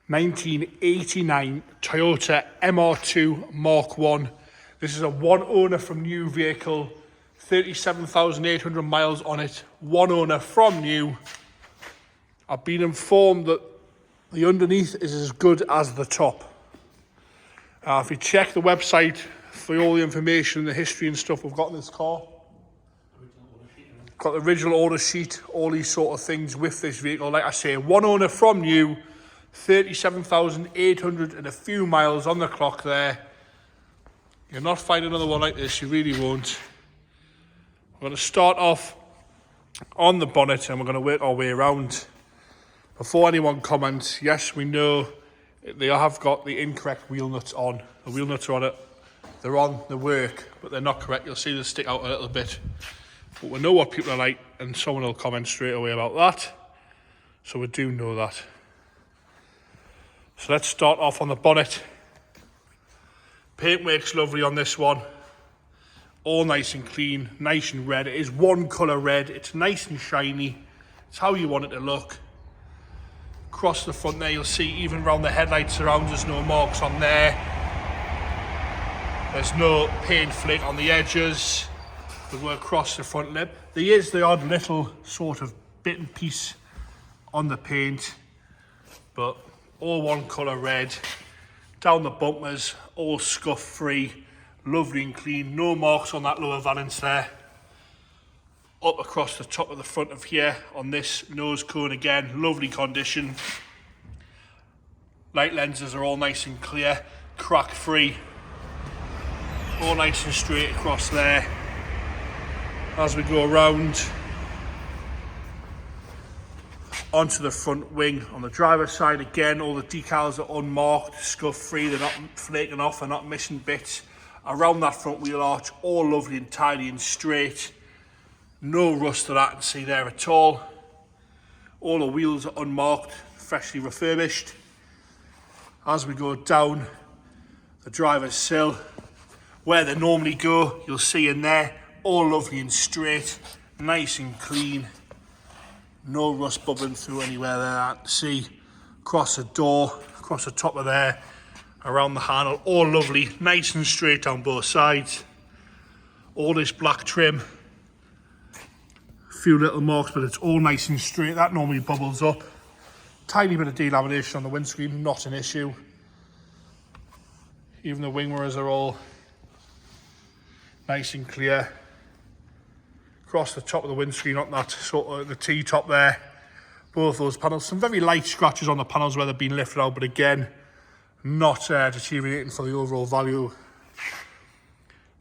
1989 Toyota MR2 MK1. This is a one owner from new vehicle, 37,800 miles on it, one owner from new. I've been informed that the underneath is as good as the top. If you check the website for all the information, the history and stuff we've got in this car, got the original order sheet, all these sort of things with this vehicle. Like I say, one owner from new, 37,800 and a few miles on the clock there. You'll not find another one like this, you really won't. We're going to start off on the bonnet and we're going to work our way around. Before anyone comments, yes, we know they have got the incorrect wheel nuts on. The wheel nuts are on it, they're on, they work, but they're not correct. You'll see they stick out a little bit. But we know what people are like, and someone will comment straight away about that. So we do know that. So let's start off on the bonnet. Paintwork's lovely on this one. All nice and clean, nice and red. It is one colour red. It's nice and shiny. It's how you want it to look. Across the front there, you'll see even around the headlights around, there's no marks on there. There's no paint flake on the edges. We go across the front lip. There is the odd little sort of bit and piece on the paint, but all one colour red. Down the bumpers, all scuff free, lovely and clean, no marks on that lower valance there. Up across the top of the front of here on this nose cone again, lovely condition. Light lenses are all nice and clear, crack free, all nice and straight across there. As we go around onto the front wing on the driver's side, again, all the decals are unmarked, scuff free, they're not flaking off, they're not missing bits. Around that front wheel arch, all lovely and tidy and straight. No rust that I can see there at all. All the wheels are unmarked, freshly refurbished. As we go down the driver's sill, where they normally go, you'll see in there, all lovely and straight, nice and clean. No rust bubbling through anywhere there I can see. Across the door, across the top of there, around the handle, all lovely, nice and straight down both sides. All this black trim. A few little marks, but it's all nice and straight. That normally bubbles up. Tiny bit of delamination on the windscreen, not an issue. Even the wing mirrors are all nice and clear. Across the top of the windscreen, on that sort of the T-top there, both those panels. Some very light scratches on the panels where they've been lifted out, but again, not deteriorating for the overall value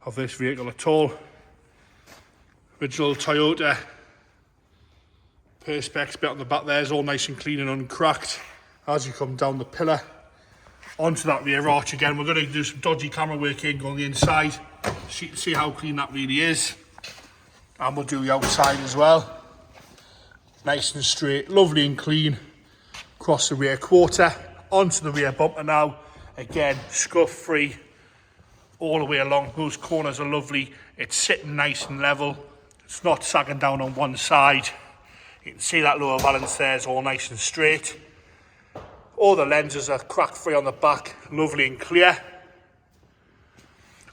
of this vehicle at all. Original Toyota Perspex bit on the back there is all nice and clean and uncracked. As you come down the pillar onto that rear arch again, we're going to do some dodgy camera work here going on the inside so you can see how clean that really is. And we'll do the outside as well. Nice and straight, lovely and clean. Across the rear quarter, onto the rear bumper now. Again, scuff free all the way along. Those corners are lovely. It's sitting nice and level. It's not sagging down on one side. You can see that lower valance there is all nice and straight. All the lenses are crack free on the back, lovely and clear.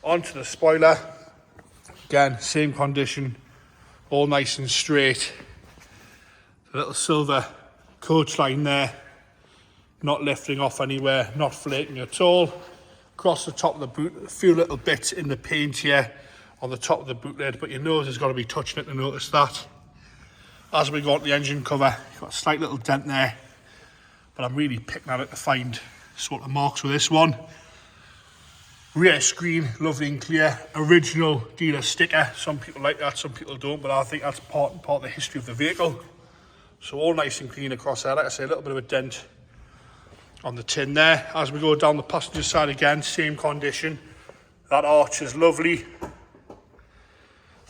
Onto the spoiler. Again, same condition. All nice and straight. The little silver coach line there, not lifting off anywhere, not flaking at all. Across the top of the boot, a few little bits in the paint here on the top of the boot lid, but your nose has got to be touching it to notice that. As we go on the engine cover, you've got a slight little dent there, but I'm really picking at it to find sort of marks with this one. Rear screen, lovely and clear. Original dealer sticker. Some people like that, some people don't, but I think that's part of the history of the vehicle. So all nice and clean across there. Like I say, a little bit of a dent on the tin there. As we go down the passenger side again, same condition. That arch is lovely.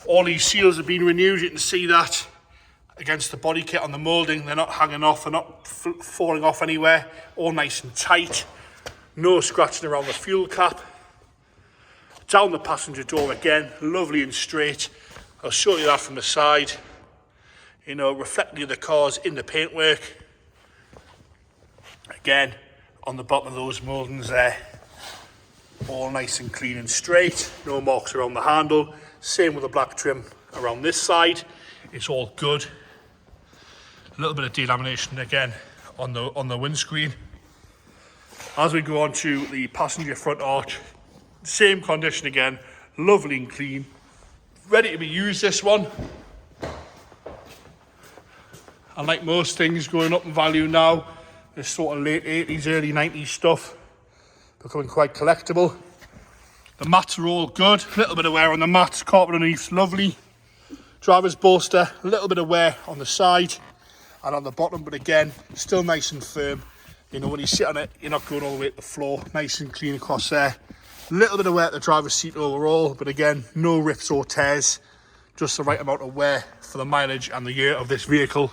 All these seals have been renewed. You can see that against the body kit on the moulding. They're not hanging off, they're not falling off anywhere. All nice and tight. No scratching around the fuel cap. Down the passenger door again, lovely and straight. I'll show you that from the side. You know, reflecting the cars in the paintwork. Again, on the bottom of those mouldings there. All nice and clean and straight, no marks around the handle. Same with the black trim around this side, it's all good. A little bit of delamination again on the windscreen. As we go on to the passenger front arch, same condition again, lovely and clean, ready to be used this one. And like most things going up in value now, this sort of late 80s, early 90s stuff, becoming quite collectible. The mats are all good, a little bit of wear on the mats, carpet underneath's lovely. Driver's bolster, a little bit of wear on the side and on the bottom, but again, still nice and firm. You know, when you sit on it, you're not going all the way to the floor, nice and clean across there. A little bit of wear at the driver's seat overall, but again, no rips or tears, just the right amount of wear for the mileage and the year of this vehicle.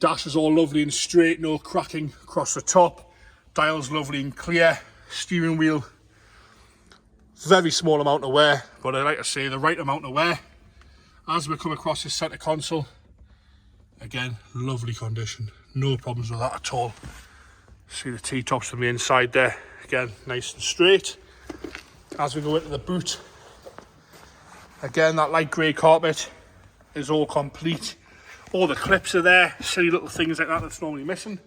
Dash is all lovely and straight, no cracking across the top. Dial's lovely and clear. Steering wheel, very small amount of wear, but I like to say the right amount of wear. As we come across this centre console, again, lovely condition. No problems with that at all. See the T-tops from the inside there. Again, nice and straight. As we go into the boot, again, that light grey carpet is all complete. All the clips are there, silly little things like that that's normally missing.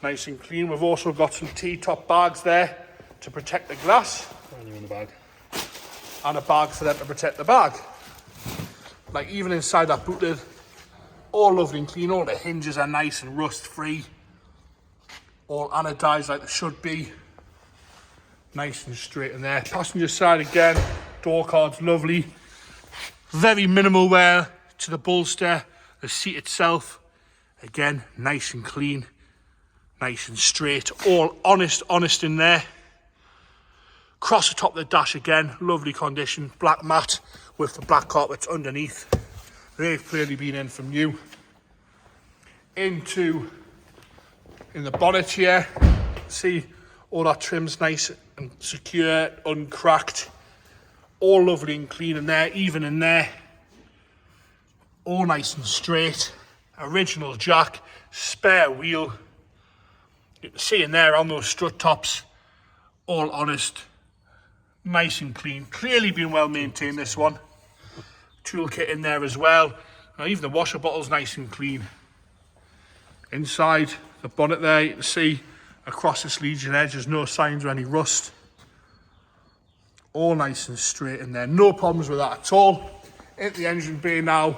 Nice and clean. We've also got some T-top bags there to protect the glass. In the bag. And a bag for them to protect the bag. Like even inside that boot lid, all lovely and clean. All the hinges are nice and rust free. All anodized like they should be. Nice and straight in there. Passenger side again, door card's lovely. Very minimal wear to the bolster. The seat itself, again, nice and clean, nice and straight, all honest in there. Across the top of the dash again, lovely condition, black mat with the black carpets underneath. They've clearly been in from new. In the bonnet here, see all that trim's nice and secure, uncracked, all lovely and clean in there, even in there. All nice and straight, original jack, spare wheel. You can see in there on those strut tops, all honest, nice and clean. Clearly been well maintained, this one. Toolkit in there as well. Now, even the washer bottle's nice and clean. Inside the bonnet there, you can see across this legion edge, there's no signs of any rust. All nice and straight in there, no problems with that at all. Into the engine bay now.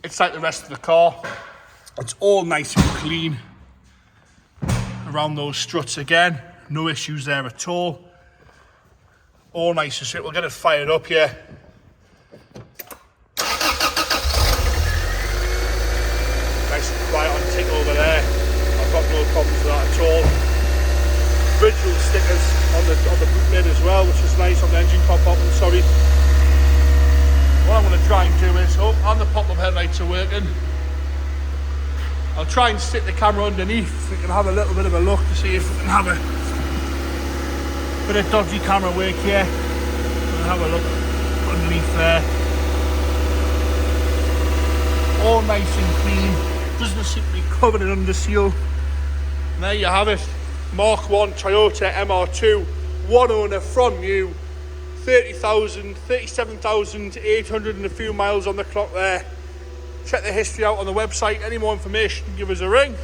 It's like the rest of the car. It's all nice and clean. Around those struts again, no issues there at all. All nice and straight. We'll get it fired up here. Nice and quiet on tick over there. I've got no problems with that at all. Original stickers on the boot lid as well, which is nice, on the engine compartment, sorry. What I'm going to try and do is, on the pop-up headlights are working. I'll try and stick the camera underneath so we can have a little bit of a look to see if we can have a bit of dodgy camera work here. We'll have a look underneath there. All nice and clean. Doesn't seem to be covered in under seal. And there you have it. Mark 1 Toyota MR2, one owner from new. 37,800 and a few miles on the clock there. Check the history out on the website. Any more information, give us a ring.